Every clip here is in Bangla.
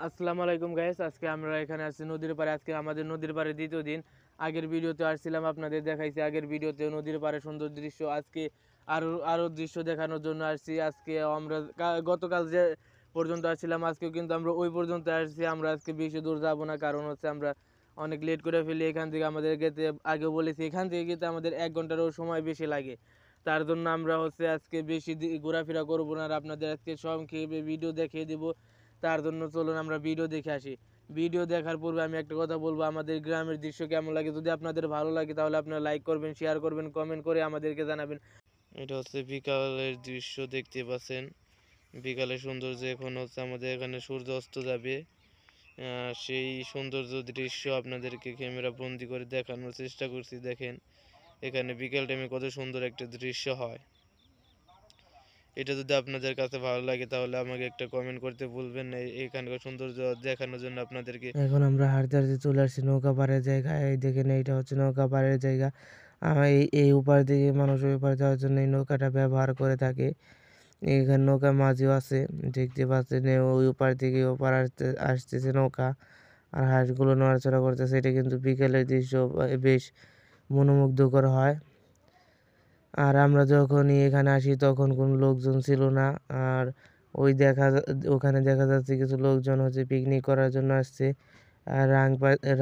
আসসালামু আলাইকুম গাইস, আজকে আমরা এখানে আছি নদীর পাড়ে। আজকে আমাদের নদীর পাড়ে দ্বিতীয় দিন। আগের ভিডিওতে আসছিলাম, আপনাদের দেখাইছি আগের ভিডিওতে নদীর পাড়ে সুন্দর দৃশ্য। আজকে আরো আরো দৃশ্য দেখানোর জন্য আসছি। আজকে আমরা গতকাল যে পর্যন্ত আসছিলাম, আজকেও কিন্তু আমরা ওই পর্যন্ত আসছি। আমরা আজকে বেশি দূর যাবো না, কারণ হচ্ছে আমরা অনেক লেট করে ফেলি। এখান থেকে আমাদের যেতে, আগেও বলেছি, এখান থেকে কিন্তু আমাদের 1 ঘন্টারও সময় বেশি লাগে। তার জন্য আমরা হচ্ছে আজকে বেশি ঘোরাফেরা করবো না, আর আপনাদের আজকে সংক্ষেপে ভিডিও দেখিয়ে দিব। তার জন্য চলুন আমরা ভিডিও দেখে আসি। ভিডিও দেখার পূর্বে আমি একটা কথা বলবো, আমাদের গ্রামের দৃশ্য কেমন লাগে। যদি আপনাদের ভালো লাগে তাহলে আপনারা লাইক করবেন, শেয়ার করবেন, কমেন্ট করে আমাদেরকে জানাবেন। এটা হচ্ছে বিকালের দৃশ্য, দেখতে পাচ্ছেন বিকালের সৌন্দর্য। এখন হচ্ছে আমাদের এখানে সূর্য অস্ত যাবে। সেই সৌন্দর্য দৃশ্য আপনাদেরকে ক্যামেরা বন্দি করে দেখানোর চেষ্টা করছি। দেখেন এখানে বিকেল টাইমে কত সুন্দর একটা দৃশ্য হয়। এটা যদি আপনাদের কাছে ভালো লাগে তাহলে আমাকে একটা কমেন্ট করতে ভুলবেন না। এখানকার সৌন্দর্য দেখানোর জন্য আপনাদেরকে এখন আমরা হাঁটতে হাঁটতে চলে আসছি নৌকা পাড়ের জায়গায়। এই দেখেন, এইটা হচ্ছে নৌকা পাড়ের জায়গা। এই এই উপার দিকে মানুষ ওই পার যাওয়ার জন্য এই নৌকাটা ব্যবহার করে থাকে। এখানে নৌকা মাঝিও আছে, দেখতে পাচ্ছেন। ওই উপার থেকে ওপার আসতেছে নৌকা, আর হাঁসগুলো নড়াচড়া করতেছে। এটা কিন্তু বিকেলের দৃশ্য, বেশ মনোমুগ্ধকর হয়। আর আমরা যখনই এখানে আসি তখন কোনো লোকজন ছিল না। আর ওখানে দেখা যাচ্ছে কিছু লোকজন হচ্ছে পিকনিক করার জন্য আসছে। আর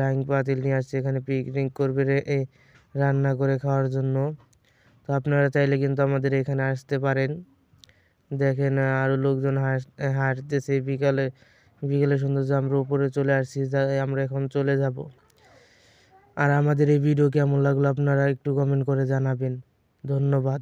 রাং পাতিল নিয়ে আসছে, এখানে পিকনিক করবে রান্না করে খাওয়ার জন্য। তো আপনারা চাইলে কিন্তু আমাদের এখানে আসতে পারেন। দেখেন আরও লোকজন হাঁটতেছে। বিকেলে সৌন্দর্য। আমরা উপরে চলে আসছি, আমরা এখন চলে যাব। আর আমাদের এই ভিডিও কেমন লাগলো আপনারা একটু কমেন্ট করে জানাবেন। ধন্যবাদ।